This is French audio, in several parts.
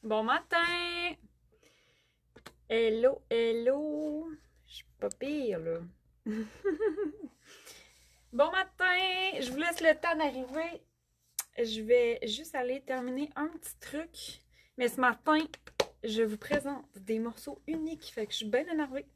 Bon matin! Hello, hello! Je suis pas pire, là. Bon matin! Je vous laisse le temps d'arriver. Je vais juste aller terminer un petit truc. Mais ce matin, je vous présente des morceaux uniques. Fait que je suis bien énervée.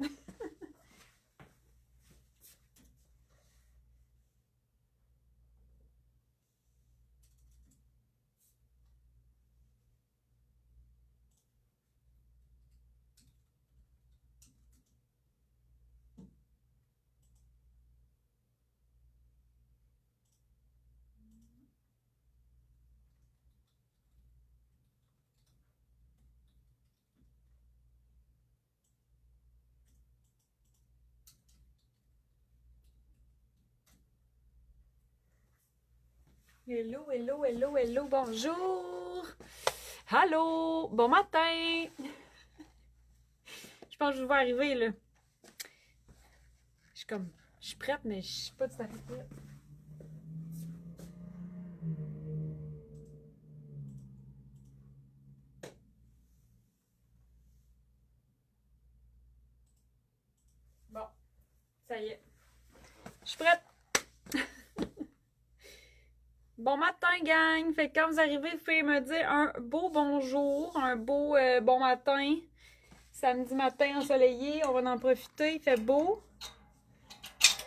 Hello, hello, hello, hello, bonjour! Allô! Bon matin! Je pense que je vous vois arriver, là. Je suis comme... Je suis prête, mais je suis pas tout à fait prête. Bon, ça y est. Je suis prête! Bon matin, gang! Fait que quand vous arrivez, vous pouvez me dire un beau bonjour, un beau bon matin. Samedi matin ensoleillé, on va en profiter, il fait beau.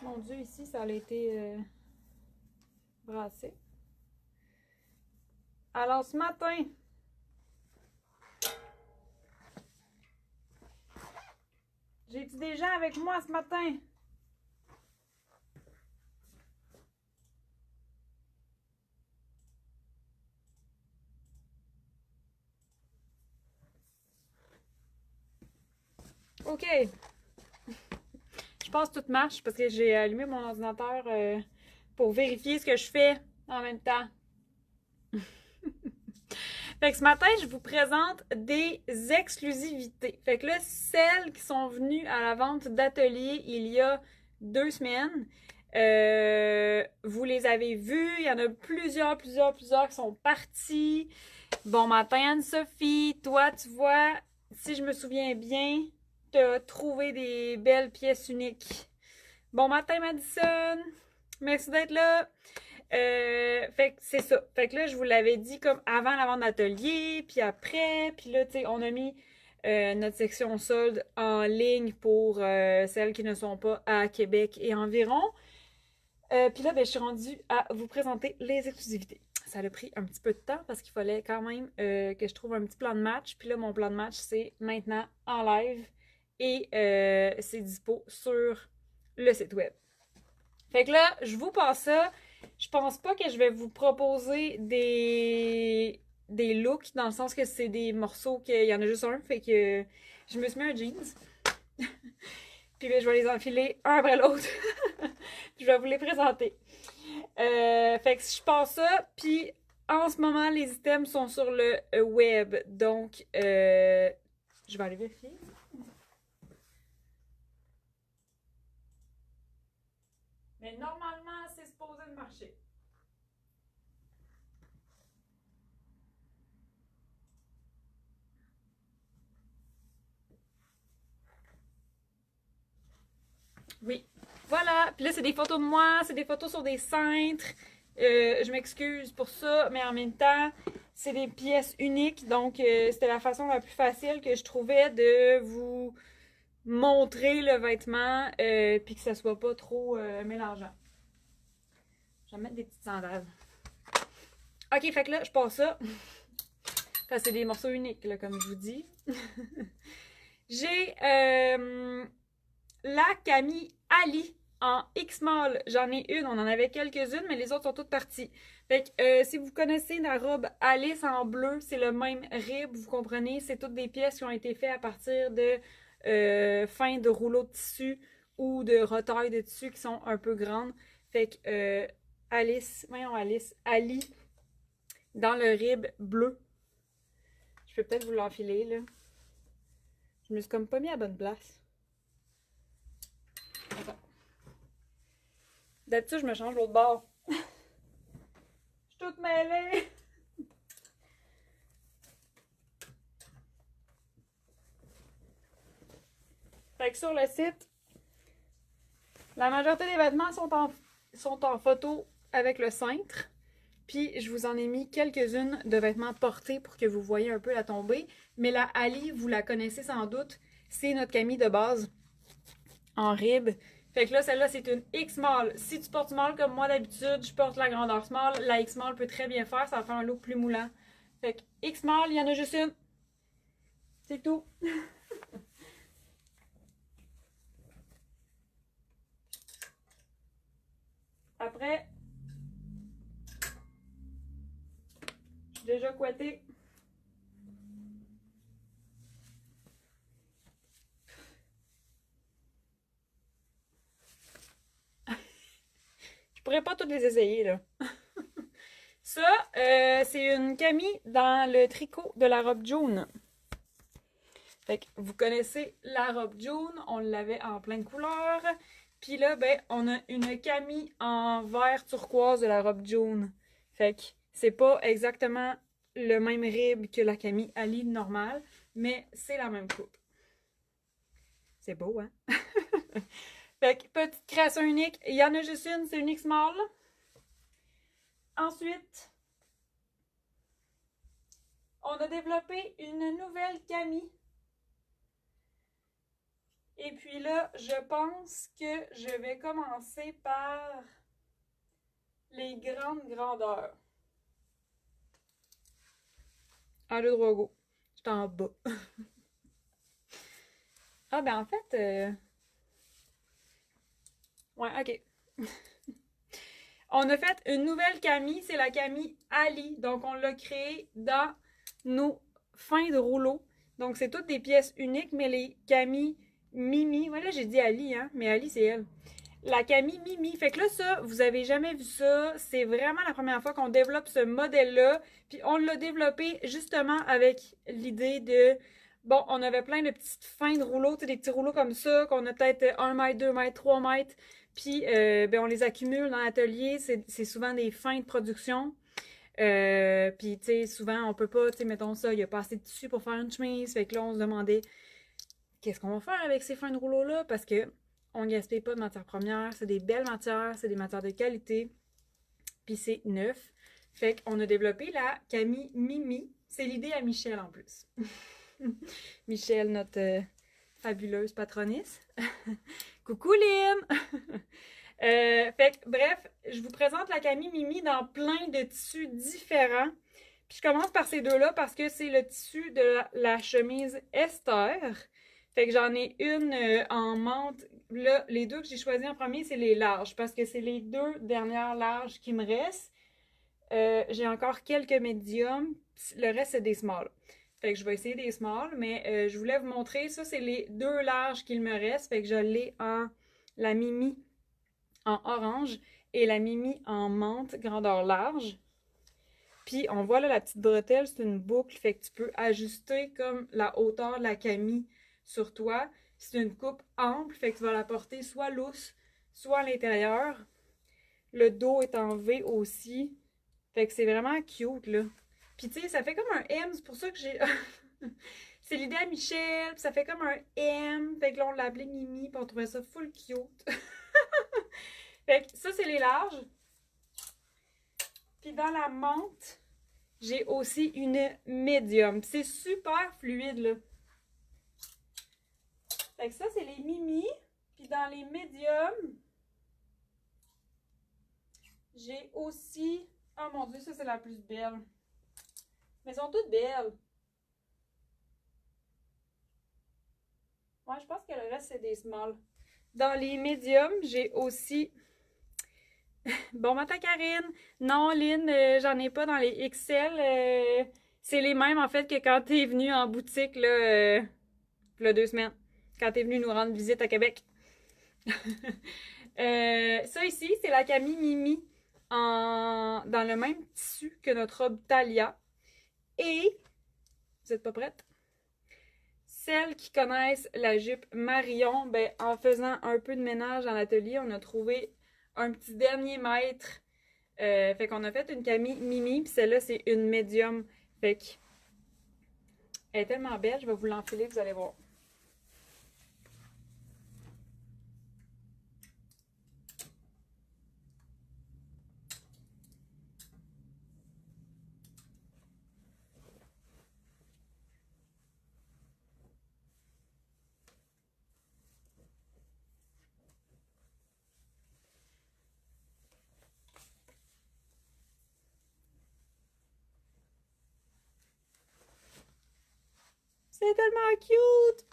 Mon Dieu, ici, ça a été brassé. Alors, ce matin, j'ai-tu des gens avec moi ce matin? OK. Je pense que tout marche parce que j'ai allumé mon ordinateur pour vérifier ce que je fais en même temps. Fait que ce matin, je vous présente des exclusivités. Fait que là, celles qui sont venues à la vente d'atelier il y a 2 semaines, vous les avez vues. Il y en a plusieurs qui sont partis. Bon matin, Anne-Sophie. Toi, tu vois, si je me souviens bien, tu as trouvé des belles pièces uniques. Bon matin, Madison. Merci d'être là. Fait que c'est ça. Fait que là, je vous l'avais dit comme avant la vente d'atelier, puis après, puis là, tu sais, on a mis notre section solde en ligne pour celles qui ne sont pas à Québec et environ. Puis là, ben, je suis rendue à vous présenter les exclusivités. Ça a pris un petit peu de temps parce qu'il fallait quand même que je trouve un petit plan de match. Puis là, mon plan de match, c'est maintenant en live et c'est dispo sur le site web. Fait que là, je vous passe ça. Je pense pas que je vais vous proposer des looks, dans le sens que c'est des morceaux qu'il y en a juste un. Fait que je me suis mis un jeans. Puis ben, je vais les enfiler un après l'autre. Je vais vous les présenter. Fait que je passe ça. Puis en ce moment, les items sont sur le web. Donc, je vais aller vérifier. Mais normalement, c'est supposé de marcher. Oui. Voilà. Puis là, c'est des photos de moi, c'est des photos sur des cintres. Je m'excuse pour ça, mais en même temps, c'est des pièces uniques. Donc, c'était la façon la plus facile que je trouvais de vous montrer le vêtement, puis que ça soit pas trop mélangeant. Je vais mettre des petites sandales. Ok, fait que là, je passe ça. Parce que c'est des morceaux uniques, là, comme je vous dis. J'ai la Camille Ali en X-Mall. J'en ai une, on en avait quelques-unes, mais les autres sont toutes parties. Fait que si vous connaissez la robe Alice en bleu, c'est le même rib, vous comprenez? C'est toutes des pièces qui ont été faites à partir de fins de rouleaux de tissu ou de retailles de tissu qui sont un peu grandes. Fait que Ali, dans le rib bleu. Je peux peut-être vous l'enfiler, là. Je me suis comme pas mis à la bonne place. Attends. D'habitude, je me change l'autre bord. Je suis toute mêlée. Fait que sur le site, la majorité des vêtements sont en photo avec le cintre. Puis je vous en ai mis quelques-unes de vêtements portés pour que vous voyez un peu la tombée. Mais la Ali, vous la connaissez sans doute. C'est notre camie de base en rib. Fait que là, celle-là, c'est une X-Small. Si tu portes small comme moi d'habitude, je porte la grandeur small. La X-Small peut très bien faire, ça va faire un look plus moulant. Fait que X-Small, il y en a juste une. C'est tout. Après, je suis déjà couettée. Je pourrais pas toutes les essayer, là. Ça, c'est une camie dans le tricot de la robe jaune. Fait que vous connaissez la robe jaune, on l'avait en plein de couleurs. Puis là, ben, on a une camie en vert turquoise de la robe jaune. Fait que c'est pas exactement le même rib que la camie Ali normale, mais c'est la même coupe. C'est beau, hein? Fait que petite création unique, il y en a juste une, c'est une X-Small. Ensuite, on a développé une nouvelle camie. Et puis là, je pense que je vais commencer par les grandes grandeurs. 1, 2, 3, go. Je suis en bas. Ah, ben en fait... Ouais, ok. On a fait une nouvelle camie, c'est la camie Ali. Donc, on l'a créée dans nos fins de rouleau. Donc, c'est toutes des pièces uniques, mais les camis Mimi... Ouais, là, j'ai dit Ali, hein, mais Ali, c'est elle. La camie Mimi. Fait que là, ça, vous avez jamais vu ça. C'est vraiment la première fois qu'on développe ce modèle-là. Puis on l'a développé justement avec l'idée de... Bon, on avait plein de petites fins de rouleaux, tu sais, des petits rouleaux comme ça, qu'on a peut-être 1 mètre, 2 mètres, 3 mètres. Puis, ben, on les accumule dans l'atelier. C'est souvent des fins de production. Puis, tu sais, souvent, on peut pas, tu sais, mettons ça, il y a pas assez de tissu pour faire une chemise. Fait que là, on se demandait, qu'est-ce qu'on va faire avec ces fins de rouleaux-là? Parce que on gaspille pas de matières premières, c'est des belles matières, c'est des matières de qualité, puis c'est neuf. Fait qu'on a développé la camie Mimi. C'est l'idée à Michel en plus. Michel, notre fabuleuse patronisse. Coucou Lynn! Fait que, bref, je vous présente la camie Mimi dans plein de tissus différents. Puis je commence par ces deux-là parce que c'est le tissu de la chemise Esther. Fait que j'en ai une en menthe. Là, les deux que j'ai choisis en premier, c'est les larges parce que c'est les deux dernières larges qui me restent. J'ai encore quelques médiums. Le reste, c'est des smalls. Fait que je vais essayer des smalls, mais je voulais vous montrer. Ça, c'est les deux larges qu'il me reste. Fait que je l'ai en la Mimi en orange et la Mimi en menthe, grandeur large. Puis on voit là la petite bretelle, c'est une boucle, fait que tu peux ajuster comme la hauteur de la camie sur toi. C'est une coupe ample, fait que tu vas la porter soit lousse, soit à l'intérieur. Le dos est en V aussi, fait que c'est vraiment cute là. Puis tu sais, ça fait comme un M, c'est pour ça que j'ai... c'est l'idée à Michel, puis ça fait comme un M, fait que là on l'a appelé Mimi, puis on trouvait ça full cute. Fait que ça c'est les larges. Puis dans la menthe, j'ai aussi une médium. C'est super fluide, là. Fait que ça, c'est les Mimi. Puis dans les médiums, j'ai aussi... Oh mon Dieu, ça, c'est la plus belle. Mais elles sont toutes belles. Ouais, je pense que le reste, c'est des smalls. Dans les médiums, j'ai aussi... Bon matin, Karine. Non, Lynn, j'en ai pas dans les XL. C'est les mêmes, en fait, que quand t'es venue en boutique, là, il y a 2 semaines. Quand t'es venue nous rendre visite à Québec. Ça ici, c'est la camie Mimi dans le même tissu que notre robe Thalia. Et, vous êtes pas prête? Celles qui connaissent la jupe Marion, ben, en faisant un peu de ménage dans l'atelier, on a trouvé un petit dernier mètre. Fait qu'on a fait une camie Mimi, puis celle-là, c'est une médium. Fait que, elle est tellement belle, je vais vous l'enfiler, vous allez voir. C'est tellement cute!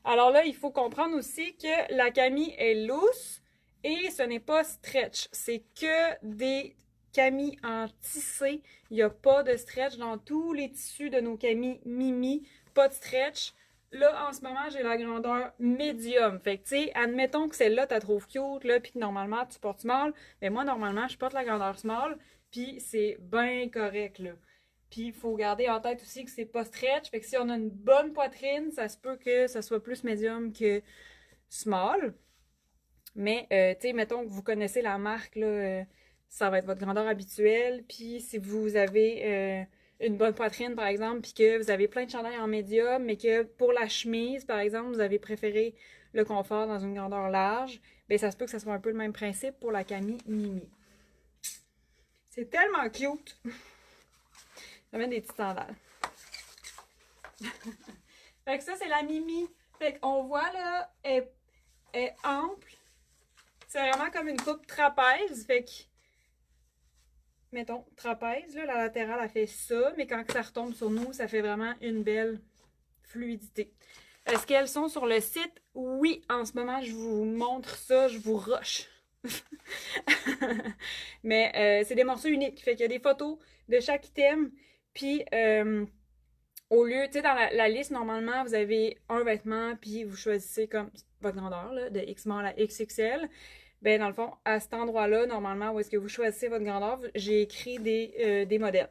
Alors là, il faut comprendre aussi que la camie est loose et ce n'est pas stretch. C'est que des camis en tissé. Il n'y a pas de stretch dans tous les tissus de nos camis Mimi. Pas de stretch. Là, en ce moment, j'ai la grandeur médium. Fait que, tu sais, admettons que celle-là, tu la trouves cute, là, puis que normalement, tu portes small. Mais moi, normalement, je porte la grandeur small, puis c'est bien correct, là. Puis, il faut garder en tête aussi que c'est pas stretch. Fait que si on a une bonne poitrine, ça se peut que ça soit plus médium que small. Mais, tu sais, mettons que vous connaissez la marque, là, ça va être votre grandeur habituelle. Puis, si vous avez une bonne poitrine, par exemple, puis que vous avez plein de chandails en médium, mais que pour la chemise, par exemple, vous avez préféré le confort dans une grandeur large, bien, ça se peut que ça soit un peu le même principe pour la Camie Mimi. C'est tellement cute! Je vais mettre des petites sandales. Fait que ça, c'est la Mimi. Fait qu'on voit, là, elle est ample. C'est vraiment comme une coupe trapèze. Fait que, mettons, trapèze, là, la latérale, elle fait ça. Mais quand ça retombe sur nous, ça fait vraiment une belle fluidité. Est-ce qu'elles sont sur le site? Oui, en ce moment, je vous montre ça. Je vous rush. Mais c'est des morceaux uniques. Fait qu'il y a des photos de chaque item. Puis, au lieu, tu sais, dans la liste, normalement, vous avez un vêtement, puis vous choisissez comme votre grandeur, là, de X small à XXL. Ben, dans le fond, à cet endroit-là, normalement, où est-ce que vous choisissez votre grandeur, j'ai écrit des modèles.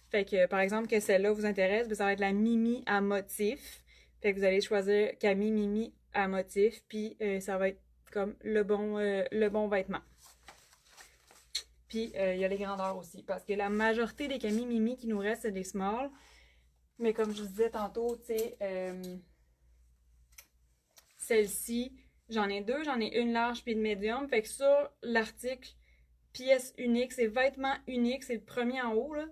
Fait que, par exemple, que celle-là vous intéresse, ben, ça va être la Mimi à motif. Fait que vous allez choisir Camie Mimi à motif, puis ça va être comme le bon vêtement. Puis, il y a les grandeurs aussi, parce que la majorité des Camie Mimi qui nous restent, c'est des small. Mais comme je vous disais tantôt, tu sais, celle-ci, j'en ai deux, j'en ai une large puis une médium. Fait que sur l'article pièce unique, c'est vêtements uniques, c'est le premier en haut, là.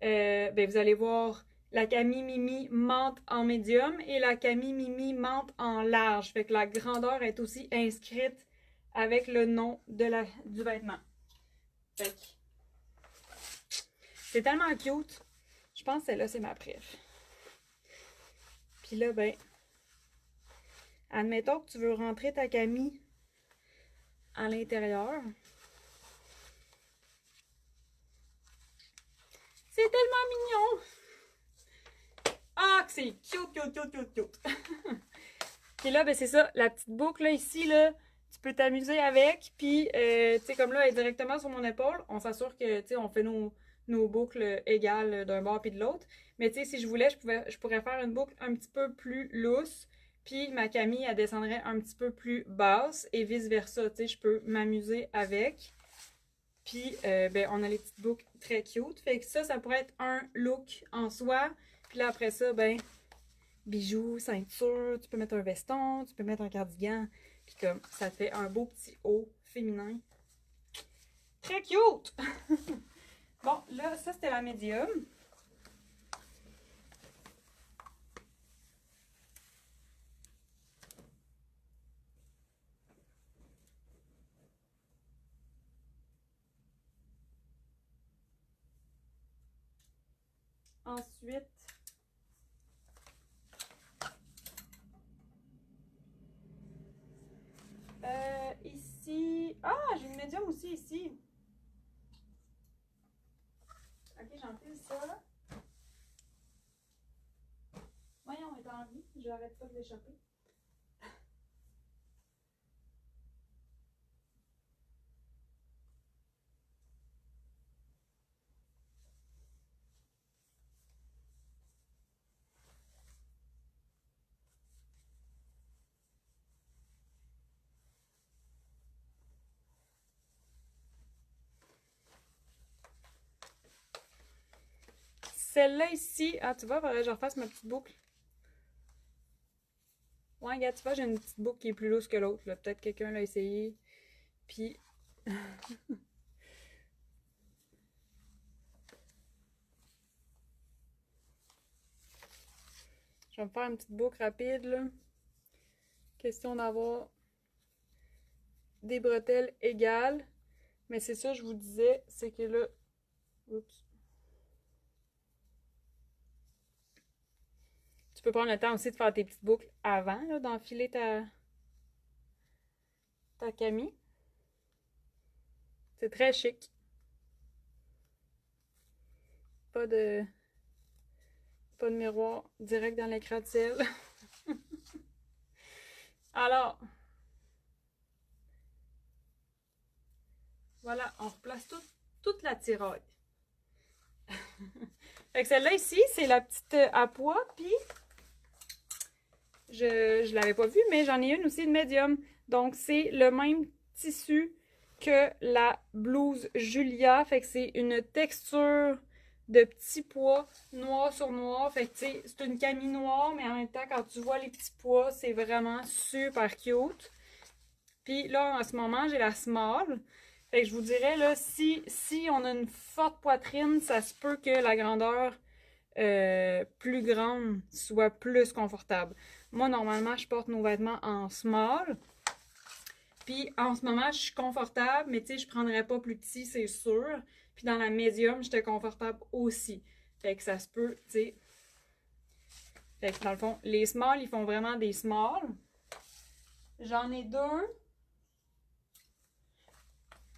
Ben vous allez voir la Camie Mimi menthe en médium et la Camie Mimi menthe en large. Fait que la grandeur est aussi inscrite avec le nom du vêtement. Fait que c'est tellement cute. Je pense que celle-là, c'est ma préf. Puis là, ben, admettons que tu veux rentrer ta camie à l'intérieur. C'est tellement mignon! Ah, que c'est cute! Puis là, ben c'est ça, la petite boucle là, ici, là, tu peux t'amuser avec. Puis, tu sais, comme là, elle est directement sur mon épaule, on s'assure que, tu sais, on fait nos boucles égales d'un bord puis de l'autre. Mais tu sais, si je voulais, je pourrais faire une boucle un petit peu plus lousse. Puis ma camie, elle descendrait un petit peu plus basse et vice-versa. Tu sais, je peux m'amuser avec. Puis, ben, on a les petites boucles très cute. Fait que ça pourrait être un look en soi. Puis là, après ça, ben, bijoux, ceinture, tu peux mettre un veston, tu peux mettre un cardigan. Puis comme, ça te fait un beau petit haut féminin. Très cute! Bon, là, ça, c'était la médium. Ensuite, ici... Ah, j'ai une médium aussi ici. Ok, j'enfile ça. Voyons, on est en vie. J'arrête pas de l'échapper. Celle-là ici, ah tu vois, faudrait que je refasse ma petite boucle. Ouais, regarde, tu vois, j'ai une petite boucle qui est plus loose que l'autre. Peut-être quelqu'un l'a essayé. Puis. Je vais me faire une petite boucle rapide, là. Question d'avoir des bretelles égales. Mais c'est ça, je vous disais, c'est que là. Oups. peux prendre le temps aussi de faire tes petites boucles avant, là, d'enfiler ta camie. C'est très chic. Pas de, pas de miroir direct dans l'écran de ciel. Alors, voilà, on replace toute la tiraille. Fait que celle-là ici, c'est la petite à pois, puis je l'avais pas vue, mais j'en ai une aussi de médium. Donc, c'est le même tissu que la blouse Julia. Fait que c'est une texture de petits pois noir sur noir. Fait que, tu sais, c'est une camie noire, mais en même temps, quand tu vois les petits pois, c'est vraiment super cute. Puis là, en ce moment, j'ai la small. Fait que je vous dirais, là, si on a une forte poitrine, ça se peut que la grandeur plus grande soit plus confortable. Moi, normalement, je porte nos vêtements en small. Puis en ce moment, je suis confortable, mais tu sais, je prendrais pas plus petit, c'est sûr. Puis dans la médium, j'étais confortable aussi. Fait que ça se peut, tu sais. Fait que dans le fond, les small, ils font vraiment des small. J'en ai deux.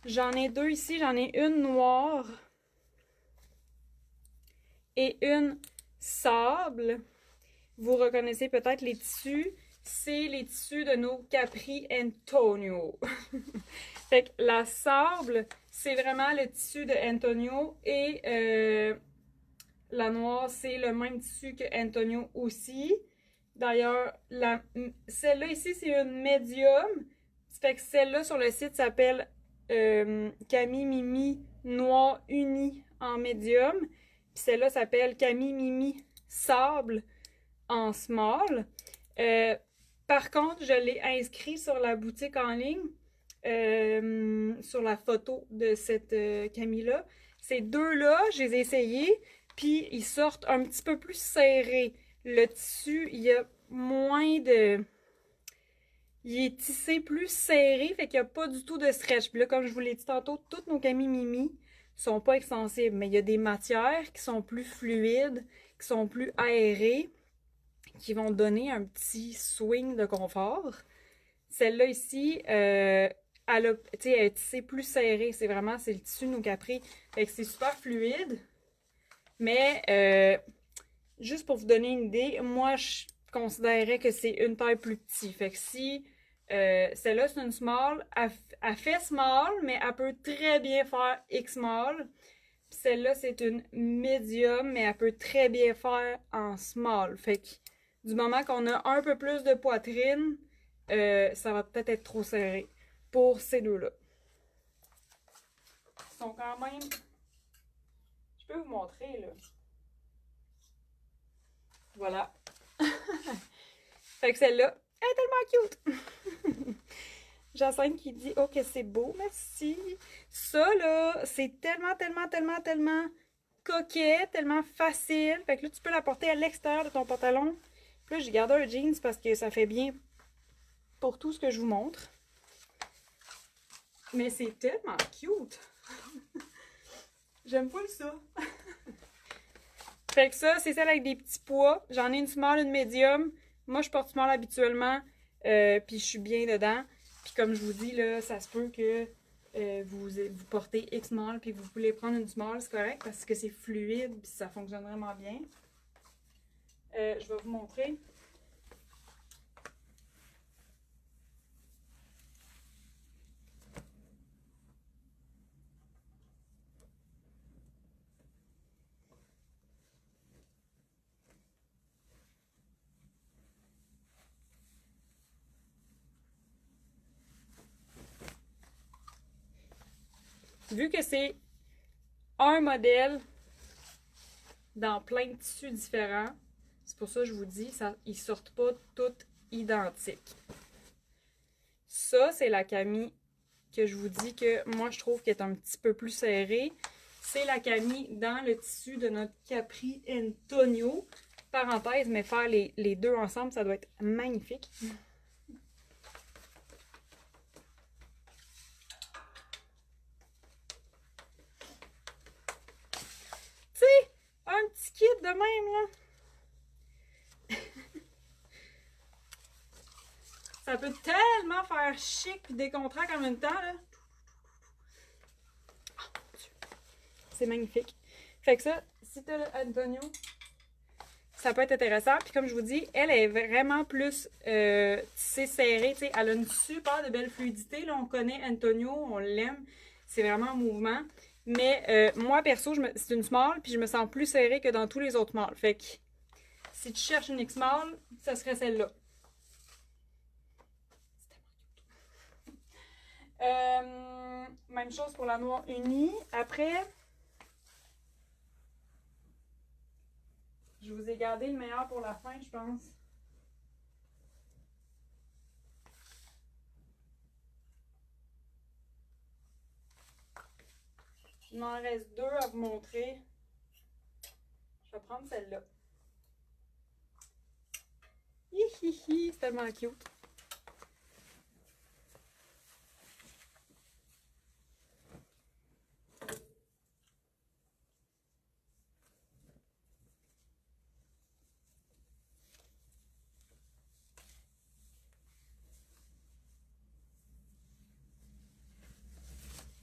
J'en ai deux ici. J'en ai une noire et une sable. Vous reconnaissez peut-être les tissus. C'est les tissus de nos Capri Antonio. Fait que la sable, c'est vraiment le tissu de Antonio et la noire, c'est le même tissu que Antonio aussi. D'ailleurs, celle-là ici, c'est une médium. Fait que celle-là sur le site s'appelle Camille Mimi Noir Uni en médium. Puis celle-là s'appelle Camille Mimi Sable en small. Par contre, je l'ai inscrit sur la boutique en ligne, sur la photo de cette Camille-là. Ces deux-là, je les ai essayés, puis ils sortent un petit peu plus serrés. Le tissu, il y a moins de... Il est tissé plus serré, fait qu'il n'y a pas du tout de stretch. Puis là, comme je vous l'ai dit tantôt, toutes nos Camille Mimi sont pas extensibles, mais il y a des matières qui sont plus fluides, qui sont plus aérées, qui vont donner un petit swing de confort. Celle-là ici, elle est tissée plus serrée. C'est vraiment, c'est le tissu No Capri. Fait que c'est super fluide. Mais, juste pour vous donner une idée, moi, je considérais que c'est une taille plus petite. Fait que si celle-là, c'est une small, elle fait small, mais elle peut très bien faire X-small. Puis celle-là, c'est une medium, mais elle peut très bien faire en small. Fait que du moment qu'on a un peu plus de poitrine, ça va peut-être être trop serré pour ces deux-là. Ils sont quand même... Je peux vous montrer, là. Voilà. Fait que celle-là, elle est tellement cute! Jacinthe qui dit « Oh, que c'est beau, merci! » Ça, là, c'est tellement coquet, tellement facile. Fait que là, tu peux la porter à l'extérieur de ton pantalon. Puis là, j'ai gardé un jeans parce que ça fait bien pour tout ce que je vous montre. Mais c'est tellement cute! J'aime pas ça! Fait que ça, c'est celle avec des petits pois. J'en ai une small, une medium. Moi, je porte small habituellement, puis je suis bien dedans. Puis comme je vous dis, là, ça se peut que vous portez X small, puis vous voulez prendre une small, c'est correct, parce que c'est fluide, puis ça fonctionne vraiment bien. Je vais vous montrer. Vu que c'est un modèle dans plein de tissus différents, c'est pour ça que je vous dis, ils sortent pas toutes identiques. Ça, c'est la camie que je vous dis que moi, je trouve qu'elle est un petit peu plus serrée. C'est la camie dans le tissu de notre Capri Antonio. Parenthèse, mais faire les deux ensemble, ça doit être magnifique. Tu sais, un petit kit de même, là. Ça peut tellement faire chic et décontracté en même temps, là. C'est magnifique. Fait que ça, si t'as le Antonio, ça peut être intéressant. Puis comme je vous dis, elle est vraiment plus tissée serrée. T'sais, elle a une super de belle fluidité. Là, on connaît Antonio, on l'aime. C'est vraiment en mouvement. Mais moi, perso, c'est une small, puis je me sens plus serrée que dans tous les autres smalls. Fait que si tu cherches une X-small, ça serait celle-là. Même chose pour la noire unie. Après, je vous ai gardé le meilleur pour la fin, je pense. Il m'en reste deux à vous montrer. Je vais prendre celle-là. Hihihi, c'est tellement cute.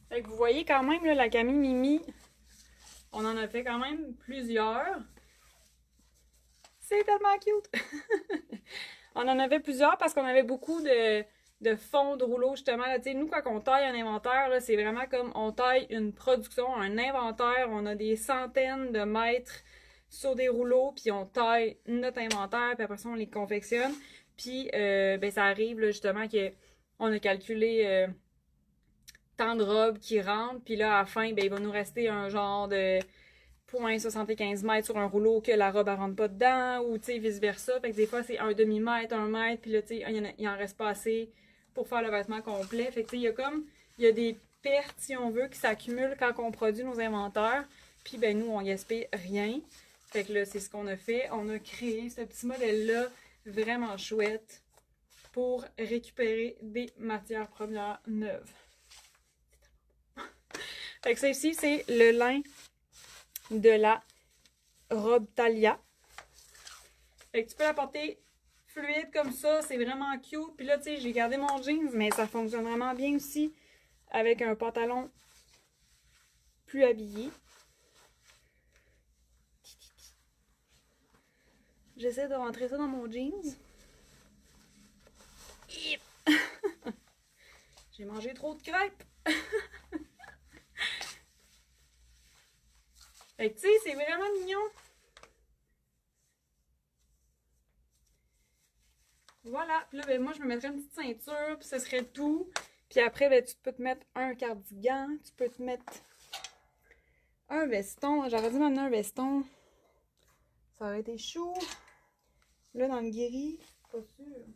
Fait que vous voyez quand même là, la Camille Mimi, on en a fait quand même plusieurs. C'est tellement cute! On en avait plusieurs parce qu'on avait beaucoup de fonds de rouleau justement. Là, nous, quand on taille un inventaire, c'est vraiment comme on taille une production, un inventaire. On a des centaines de mètres sur des rouleaux, puis on taille notre inventaire, puis après ça, on les confectionne. Puis ben, ça arrive là, justement qu'on a calculé tant de robes qui rentrent, puis là, à la fin, ben, il va nous rester un genre de 0,75 mètres sur un rouleau que la robe ne rentre pas dedans, ou vice-versa. Fait que des fois, c'est un demi-mètre, 1 mètre, puis là, il en reste pas assez pour faire le vêtement complet. Fait que il y a des pertes, si on veut, qui s'accumulent quand on produit nos inventaires. Puis ben nous, on gaspille rien. Fait que là, c'est ce qu'on a fait. On a créé ce petit modèle-là vraiment chouette pour récupérer des matières premières neuves. Fait que ça ici, c'est le lin de la robe Thalia. Fait que tu peux la porter fluide comme ça, c'est vraiment cute. Puis là, tu sais, j'ai gardé mon jeans, mais ça fonctionne vraiment bien aussi avec un pantalon plus habillé. J'essaie de rentrer ça dans mon jeans. J'ai mangé trop de crêpes. Fait que tu sais, c'est vraiment mignon. Voilà. Puis là, ben, moi, je me mettrais une petite ceinture, puis ce serait tout. Puis après, ben, tu peux te mettre un cardigan. Tu peux te mettre un veston. J'aurais dû m'amener un veston. Ça aurait été chaud. Là, dans le guéri, pas sûr.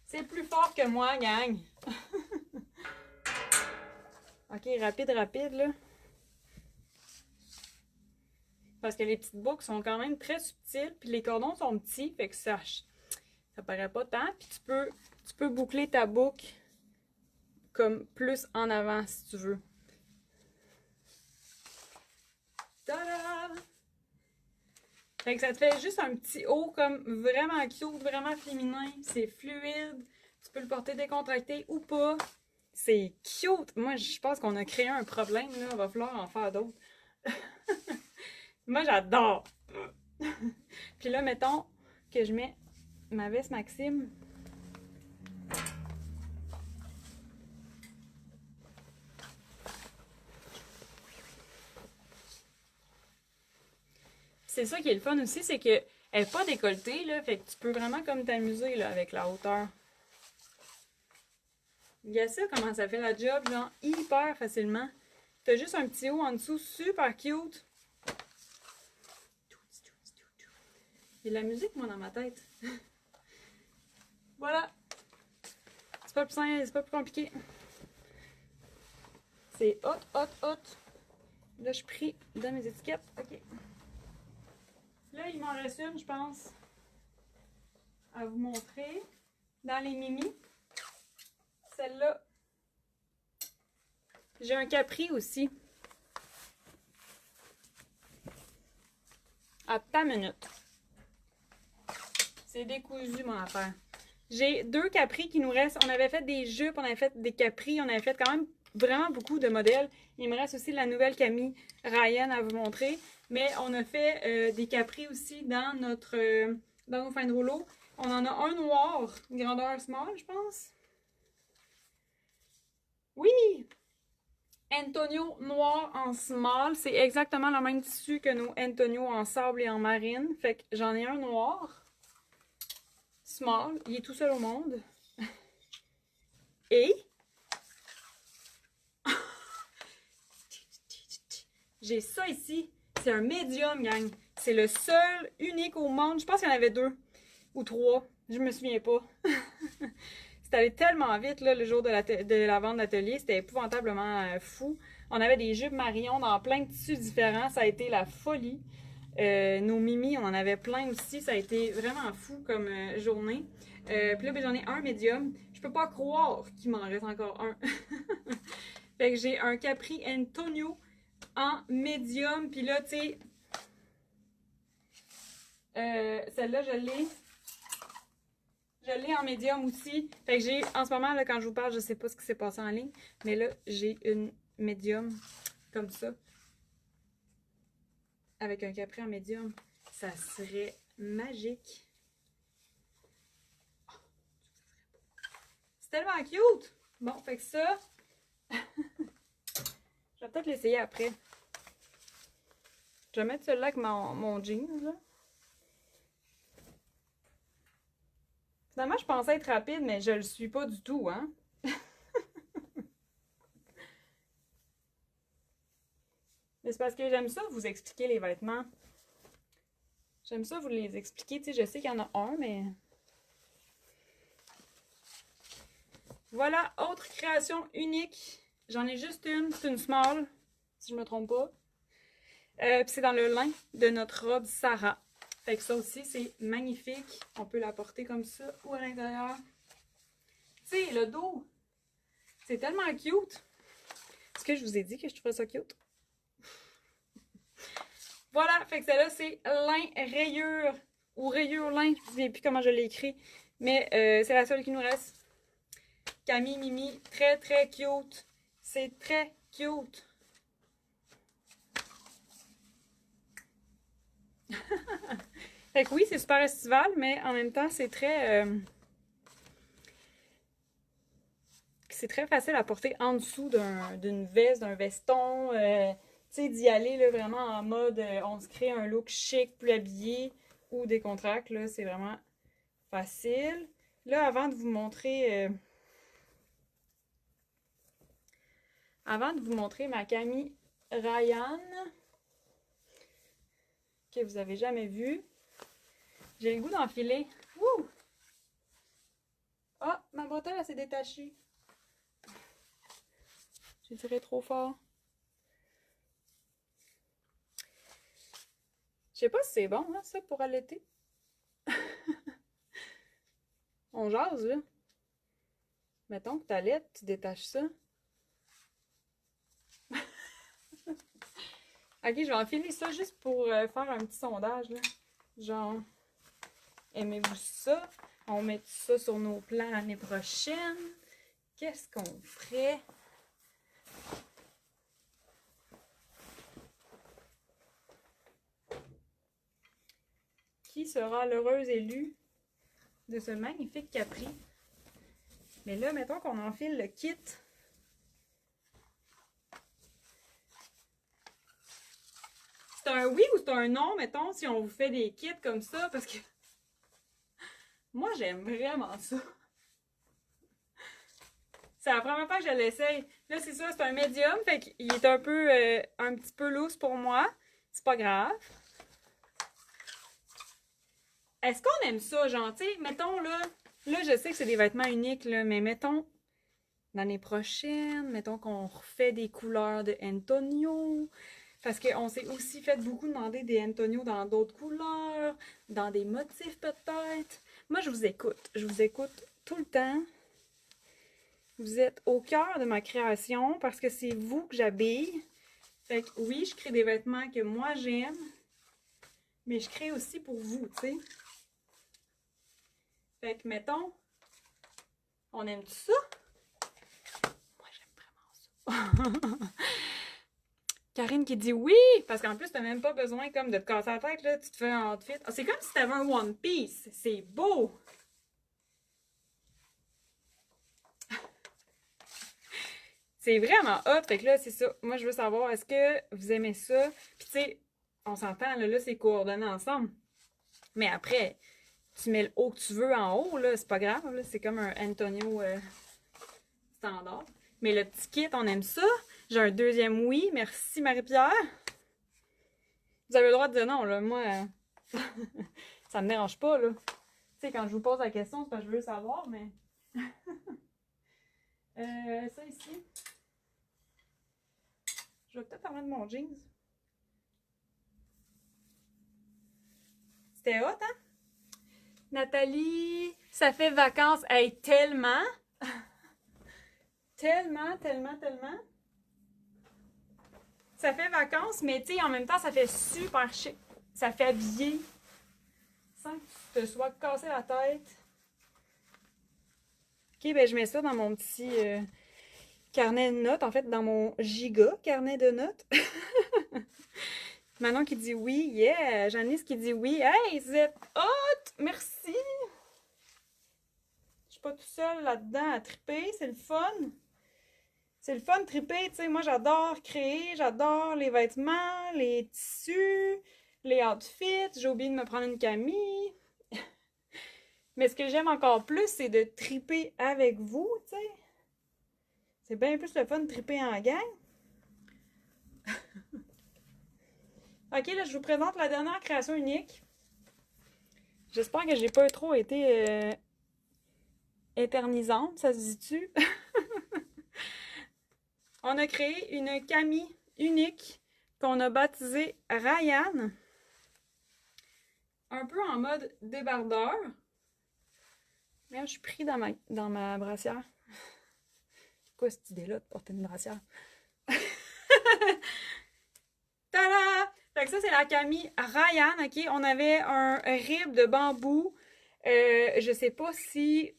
C'est plus fort que moi, gang. Ok, rapide, là. Parce que les petites boucles sont quand même très subtiles, puis les cordons sont petits, fait que ça paraît pas tant. Puis tu peux boucler ta boucle comme plus en avant si tu veux. Tada! Fait que ça te fait juste un petit haut comme vraiment cute, vraiment féminin. C'est fluide. Tu peux le porter décontracté ou pas. C'est cute. Moi, je pense qu'on a créé un problème, là. Il va falloir en faire d'autres. Moi, j'adore. Puis là, mettons que je mets ma veste Maxime. C'est ça qui est le fun aussi, c'est qu'elle n'est pas décolletée, là. Fait que tu peux vraiment comme t'amuser, là, avec la hauteur. Regarde ça, comment ça fait la job, genre, hyper facilement. T'as juste un petit haut en dessous, super cute. Il y a de la musique, moi, dans ma tête. Voilà. C'est pas plus simple, c'est pas plus compliqué. C'est hot. Là, je prie dans mes étiquettes. OK. Là, il m'en reste une, je pense, à vous montrer. Dans les Mimi. Celle-là. J'ai un Capri aussi. À ta minute. C'est décousu, mon affaire. J'ai 2 Capri qui nous restent. On avait fait des jupes, on avait fait des Capri, on avait fait quand même vraiment beaucoup de modèles. Il me reste aussi la nouvelle Camille Ryan à vous montrer. Mais on a fait des Capri aussi dans nos fins de rouleau. On en a un noir, grandeur small, je pense. Oui! Antonio noir en small. C'est exactement le même tissu que nos Antonio en sable et en marine. Fait que j'en ai un noir. Small. Il est tout seul au monde. Et... j'ai ça ici. C'est un médium, gang. C'est le seul, unique au monde. Je pense qu'il y en avait 2 ou 3. Je me souviens pas. C'est allé tellement vite là, le jour de la vente d'atelier. C'était épouvantablement fou. On avait des jupes Marion dans plein de tissus différents. Ça a été la folie. Nos Mimi, on en avait plein aussi. Ça a été vraiment fou comme journée. Puis là, ben, j'en ai un médium. Je peux pas croire qu'il m'en reste encore un. Fait que j'ai un Capri Antonio en médium. Puis là, tu sais, celle-là, je l'ai. Je l'ai en médium aussi. Fait que j'ai, en ce moment, là, quand je vous parle, je sais pas ce qui s'est passé en ligne. Mais là, j'ai une médium comme ça. Avec un Capri en médium. Ça serait magique. C'est tellement cute! Bon, fait que ça... je vais peut-être l'essayer après. Je vais mettre celui-là avec mon jeans, là. Finalement, je pensais être rapide, mais je le suis pas du tout, hein? Mais c'est parce que j'aime ça vous expliquer les vêtements. J'aime ça vous les expliquer. Tu sais, je sais qu'il y en a un, mais... voilà, autre création unique. J'en ai juste une. C'est une small, si je me trompe pas. Puis c'est dans le lin de notre robe Sarah. Fait que ça aussi, c'est magnifique. On peut la porter comme ça ou à l'intérieur. Tu sais, le dos, c'est tellement cute. Est-ce que je vous ai dit que je trouvais ça cute? Voilà, fait que celle-là, c'est lin rayure ou rayure lin. Je ne me souviens plus comment je l'ai écrit. Mais c'est la seule qui nous reste. Camille Mimi, très très cute. C'est très cute. Fait que oui, c'est super estival, mais en même temps, c'est très... c'est très facile à porter en dessous d'une veste, d'un veston. Tu sais, d'y aller là, vraiment en mode on se crée un look chic, plus habillé ou décontracté. Là, c'est vraiment facile. Là, avant de vous montrer... ma Camille Ryan, que vous avez jamais vue, j'ai le goût d'enfiler. Wouh! Ah, ma bretelle, elle s'est détachée. J'ai tiré trop fort. Je sais pas si c'est bon, hein, ça, pour allaiter. On jase, là. Mettons que t'allaites, tu détaches ça. Ok, je vais enfiler ça juste pour faire un petit sondage, là. Genre, aimez-vous ça? On met ça sur nos plans l'année prochaine. Qu'est-ce qu'on ferait? Qui sera l'heureuse élue de ce magnifique Capri? Mais là, mettons qu'on enfile le kit. C'est un oui ou c'est un non, mettons, si on vous fait des kits comme ça, parce que moi, j'aime vraiment ça. C'est la première fois que je l'essaye. Là, c'est ça, c'est un médium, fait qu'il est un petit peu loose pour moi. C'est pas grave. Est-ce qu'on aime ça, genre, tu sais, mettons, là, je sais que c'est des vêtements uniques, là, mais mettons, l'année prochaine, mettons qu'on refait des couleurs de Antonio. Parce qu'on s'est aussi fait beaucoup demander des Antonio dans d'autres couleurs, dans des motifs peut-être. Moi, je vous écoute. Je vous écoute tout le temps. Vous êtes au cœur de ma création parce que c'est vous que j'habille. Fait que oui, je crée des vêtements que moi j'aime, mais je crée aussi pour vous, tu sais. Fait que mettons, on aime tout ça? Moi, j'aime vraiment ça. Karine qui dit oui, parce qu'en plus, t'as même pas besoin comme de te casser la tête, là. Tu te fais un outfit. Ah, c'est comme si t'avais un One Piece. C'est beau! C'est vraiment hot. Fait que là, c'est ça. Moi, je veux savoir, est-ce que vous aimez ça? Puis tu sais, on s'entend, là, c'est coordonné ensemble. Mais après, tu mets le haut que tu veux en haut, là, c'est pas grave, là. C'est comme un Antonio standard. Mais le petit kit, on aime ça. J'ai un deuxième oui. Merci, Marie-Pierre. Vous avez le droit de dire non, là. Moi, ça me dérange pas, là. Tu sais, quand je vous pose la question, c'est parce que je veux savoir, mais... ça ici. Je vais peut-être parler de mon jeans. C'était hot, hein? Nathalie, ça fait vacances. Hey, tellement! Tellement. Ça fait vacances, mais tu sais, en même temps, ça fait super chic. Ça fait habillé. Sans que tu te sois cassé la tête. Ok, ben je mets ça dans mon petit carnet de notes. En fait, dans mon giga carnet de notes. Manon qui dit oui, yeah! Janice qui dit oui. Hey, vous êtes hot! Merci! Je suis pas tout seul là-dedans à triper, c'est le fun! C'est le fun de triper, tu sais, moi j'adore créer, j'adore les vêtements, les tissus, les outfits, j'ai oublié de me prendre une Camille. Mais ce que j'aime encore plus, c'est de triper avec vous, tu sais. C'est bien plus le fun de triper en gang. Ok, là, je vous présente la dernière création unique. J'espère que j'ai pas trop été éternisante, ça se dit-tu? On a créé une Camille unique qu'on a baptisée Ryan. Un peu en mode débardeur. Là, je suis pris dans ma brassière. C'est quoi cette idée-là de porter une brassière? Tada! Fait que ça, c'est la Camille Ryan, ok? On avait un rib de bambou. Je sais pas si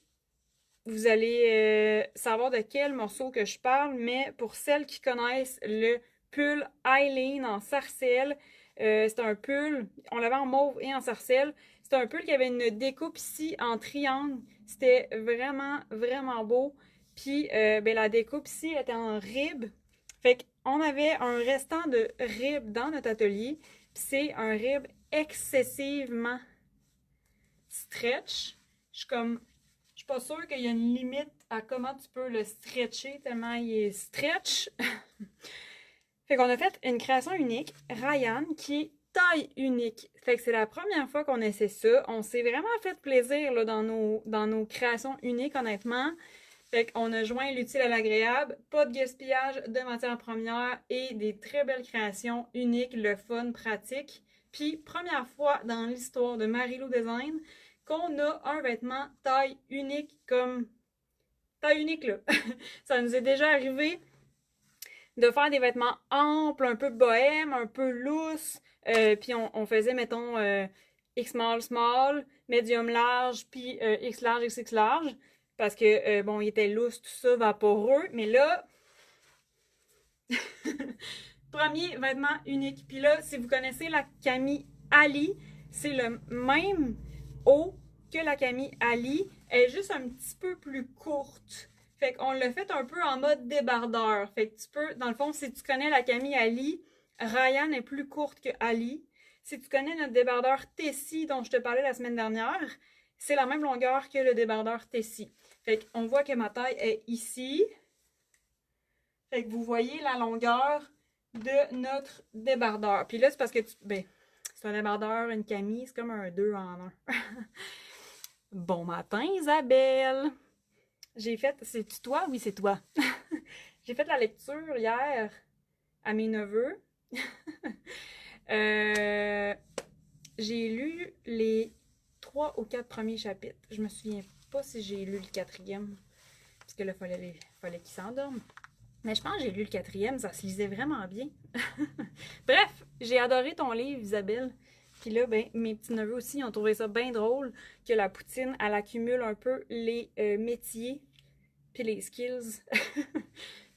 vous allez savoir de quel morceau que je parle, mais pour celles qui connaissent le pull Eileen en sarcelle, c'est un pull, on l'avait en mauve et en sarcelle. C'est un pull qui avait une découpe ici en triangle. C'était vraiment beau. Puis ben, la découpe ici était en rib. Fait qu'on avait un restant de rib dans notre atelier. Puis c'est un rib excessivement stretch. Je suis pas sûre qu'il y a une limite à comment tu peux le stretcher tellement il est stretch. Fait qu'on a fait une création unique, Ryan, qui est taille unique. Fait que c'est la première fois qu'on essaie ça. On s'est vraiment fait plaisir là, dans nos créations uniques, honnêtement. Fait qu'on a joint l'utile à l'agréable, pas de gaspillage de matières premières et des très belles créations uniques, le fun, pratique. Puis, première fois dans l'histoire de Marilou Design qu'on a un vêtement taille unique comme... Taille unique, là! Ça nous est déjà arrivé de faire des vêtements amples, un peu bohème, un peu loose. Puis on faisait, mettons, X small, medium large, puis X large, XX large. Parce que, bon, il était loose, tout ça, vaporeux. Mais là, premier vêtement unique. Puis là, si vous connaissez la Camille Ali, c'est le même haut que la Camille Ali. Elle est juste un petit peu plus courte. Fait qu'on l'a fait un peu en mode débardeur. Fait que tu peux, dans le fond, si tu connais la Camille Ali, Ryan est plus courte que Ali. Si tu connais notre débardeur Tessie dont je te parlais la semaine dernière, c'est la même longueur que le débardeur Tessie. Fait qu'on voit que ma taille est ici. Fait que vous voyez la longueur de notre débardeur. Puis là, c'est parce que c'est un débardeur, une Camille, c'est comme un 2 en 1. Bon matin, Isabelle! J'ai fait... C'est-tu toi? Oui, c'est toi. J'ai fait la lecture hier à mes neveux. J'ai lu les 3 ou 4 premiers chapitres. Je me souviens pas si j'ai lu le quatrième. Parce que là, fallait qu'il s'endorme. Mais je pense que j'ai lu le quatrième, ça se lisait vraiment bien. Bref, j'ai adoré ton livre, Isabelle. Puis là, ben, mes petits-neveux aussi ont trouvé ça bien drôle que la poutine, elle accumule un peu les métiers puis les skills.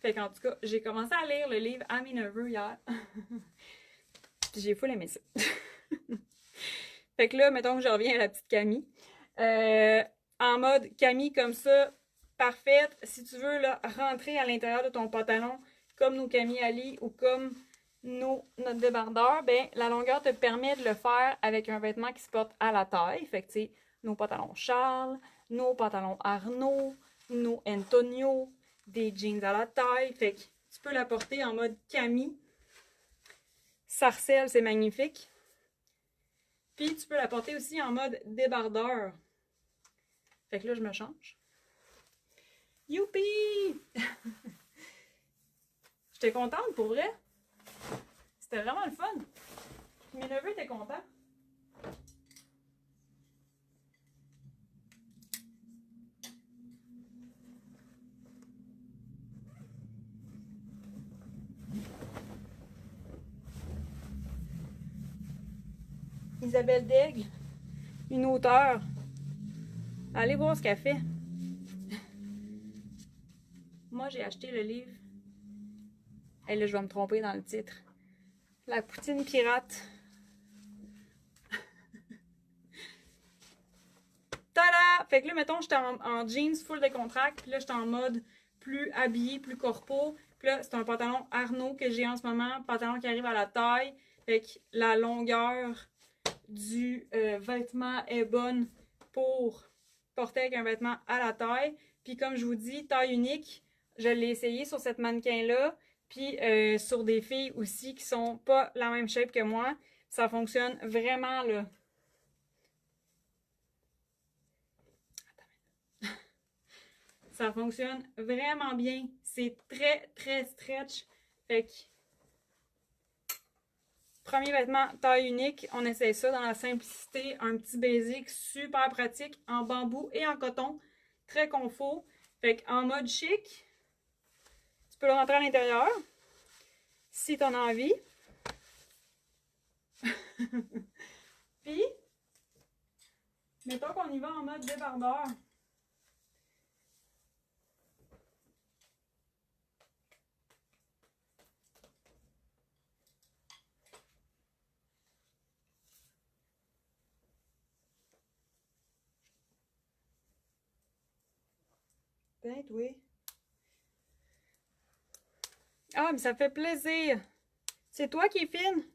Fait qu'en tout cas, j'ai commencé à lire le livre à mes neveux hier. Puis j'ai full aimé ça. Fait que là, mettons que je reviens à la petite Camille. En mode Camille comme ça, parfaite. Si tu veux là, rentrer à l'intérieur de ton pantalon, comme nos Camille Ali ou comme notre débardeur, ben la longueur te permet de le faire avec un vêtement qui se porte à la taille. Fait que tu sais, nos pantalons Charles, nos pantalons Arnaud, nos Antonio, des jeans à la taille. Fait que tu peux la porter en mode Camille. Sarcelle, c'est magnifique. Puis tu peux la porter aussi en mode débardeur. Fait que là, je me change. Youpi! J'étais contente pour vrai. C'était vraiment le fun. Mes neveux étaient contents. Isabelle Daigle, une auteure. Allez voir ce qu'elle fait. Moi, j'ai acheté le livre. Et là, je vais me tromper dans le titre. La poutine pirate. Tada! Fait que là, mettons, j'étais en jeans full décontracte. Puis là, j'étais en mode plus habillé, plus corpo. Puis là, c'est un pantalon Arnaud que j'ai en ce moment. Pantalon qui arrive à la taille. Fait que la longueur du vêtement est bonne pour porter avec un vêtement à la taille. Puis comme je vous dis, taille unique. Je l'ai essayé sur cette mannequin-là. Puis sur des filles aussi qui sont pas la même shape que moi. Ça fonctionne vraiment là. Ça fonctionne vraiment bien. C'est très, très stretch. Fait que, premier vêtement, taille unique. On essaie ça dans la simplicité. Un petit basic super pratique en bambou et en coton. Très confort. Fait qu'en mode chic, tu peux le rentrer à l'intérieur si tu en as envie. Puis, mettons qu'on y va en mode débardeur. Peut-être, oui. Ah, mais ça fait plaisir. C'est toi qui es fine.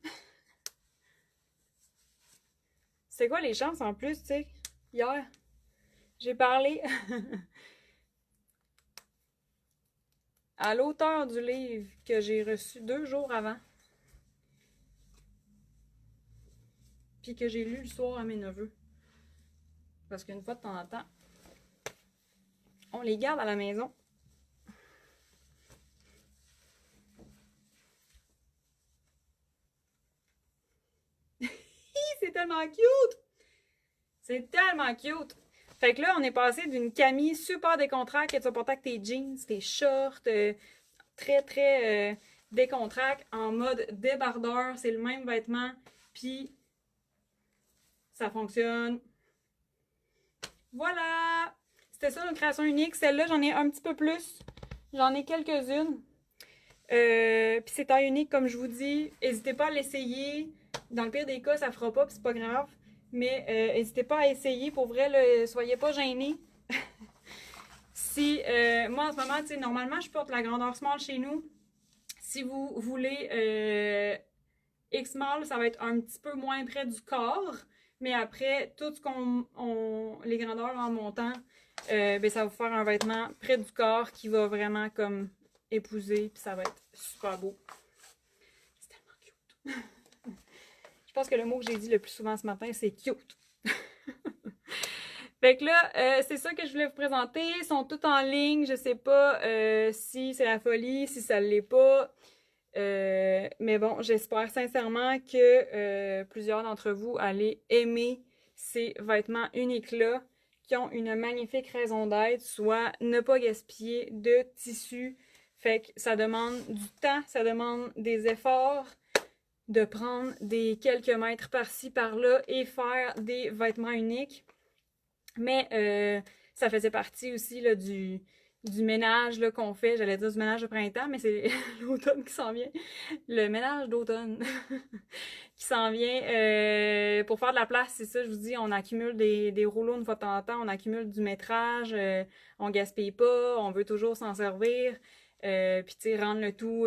C'est quoi les chances en plus, tu sais? Hier, j'ai parlé à l'auteur du livre que j'ai reçu 2 jours avant. Puis que j'ai lu le soir à mes neveux. Parce qu'une fois de temps en temps, on les garde à la maison. C'est tellement cute! C'est tellement cute! Fait que là, on est passé d'une Camille super décontracte que tu vas porter avec tes jeans, tes shorts, très très décontracte, en mode débardeur. C'est le même vêtement, puis ça fonctionne. Voilà! C'était ça une création unique. Celle-là, j'en ai un petit peu plus. J'en ai quelques-unes. Puis c'est taille unique, comme je vous dis. N'hésitez pas à l'essayer. Dans le pire des cas, ça fera pas, puis c'est pas grave. Mais n'hésitez pas à essayer. Pour vrai, soyez pas gênés. Si, moi, en ce moment, tu sais, normalement, je porte la grandeur small chez nous. Si vous voulez X-small, ça va être un petit peu moins près du corps. Mais après, tout ce les grandeurs en montant, ben, ça va vous faire un vêtement près du corps qui va vraiment comme épouser. Puis ça va être super beau. C'est tellement cute. Je pense que le mot que j'ai dit le plus souvent ce matin, c'est cute. Fait que là, c'est ça que je voulais vous présenter. Ils sont tous en ligne. Je sais pas si c'est la folie, si ça l'est pas. Mais bon, j'espère sincèrement que plusieurs d'entre vous allez aimer ces vêtements uniques-là qui ont une magnifique raison d'être, soit ne pas gaspiller de tissu. Fait que ça demande du temps, ça demande des efforts de prendre des quelques mètres par-ci, par-là et faire des vêtements uniques. Mais ça faisait partie aussi là, du ménage qu'on fait. J'allais dire du ménage de printemps, mais c'est l'automne qui s'en vient. Le ménage d'automne qui s'en vient. Pour faire de la place, c'est ça, je vous dis, on accumule des rouleaux une fois de temps en temps, on accumule du métrage, on gaspille pas, on veut toujours s'en servir. Puis, tu sais, rendre le tout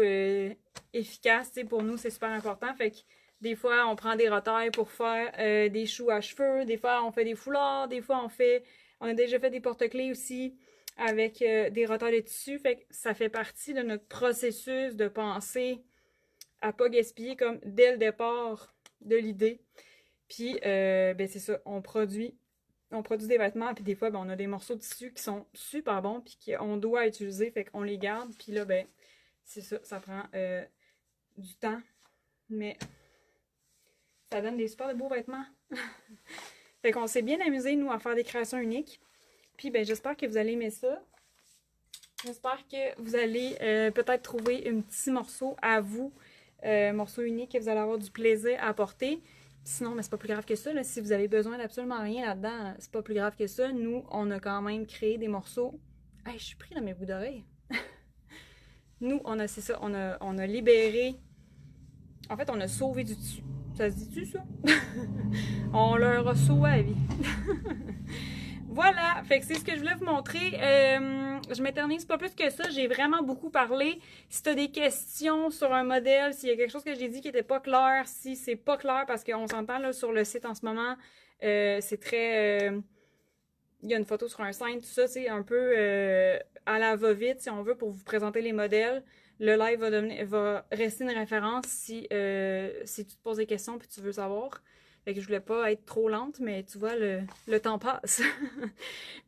efficace, tu sais, pour nous, c'est super important. Fait que des fois, on prend des retailles pour faire des choux à cheveux. Des fois, on fait des foulards. Des fois, on a déjà fait des porte-clés aussi avec des retailles de tissu. Fait que ça fait partie de notre processus de penser à pas gaspiller comme dès le départ de l'idée. Puis, ben c'est ça, on produit des vêtements, puis des fois, ben, on a des morceaux de tissu qui sont super bons, puis qu'on doit utiliser, fait qu'on les garde. Puis là, ben, c'est ça, ça prend du temps, mais ça donne des super beaux vêtements. Fait qu'on s'est bien amusé, nous, à faire des créations uniques. Puis, ben, j'espère que vous allez aimer ça. J'espère que vous allez peut-être trouver un petit morceau à vous, morceau unique que vous allez avoir du plaisir à porter. Sinon, mais c'est pas plus grave que ça. Là. Si vous avez besoin d'absolument rien là-dedans, c'est pas plus grave que ça. Nous, on a quand même créé des morceaux. Hey, je suis pris dans mes bouts d'oreilles. Nous, c'est ça, on a libéré. En fait, on a sauvé du tissu. Ça se dit-tu, ça? On leur a sauvé la vie. Voilà, fait que c'est ce que je voulais vous montrer. Je m'éternise pas plus que ça. J'ai vraiment beaucoup parlé. Si tu as des questions sur un modèle, s'il y a quelque chose que j'ai dit qui n'était pas clair, si c'est pas clair, parce qu'on s'entend là sur le site en ce moment, c'est très... il y a une photo sur un site, tout ça, c'est un peu à la va-vite, si on veut, pour vous présenter les modèles. Le live va rester une référence si tu te poses des questions et tu veux savoir. Fait que je voulais pas être trop lente, mais tu vois, le temps passe.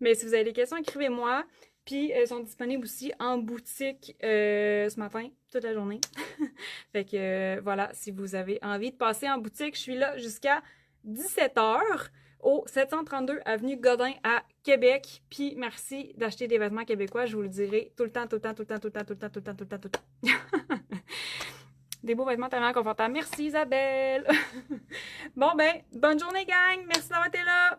Mais si vous avez des questions, écrivez-moi. Puis elles sont disponibles aussi en boutique ce matin, toute la journée. Fait que voilà, si vous avez envie de passer en boutique, je suis là jusqu'à 17h au 732 avenue Godin à Québec. Puis merci d'acheter des vêtements québécois, je vous le dirai tout le temps, tout le temps, tout le temps, tout le temps, tout le temps, tout le temps, tout le temps, tout le temps. Des beaux vêtements tellement confortables. Merci Isabelle! Bon ben, bonne journée gang! Merci d'avoir été là!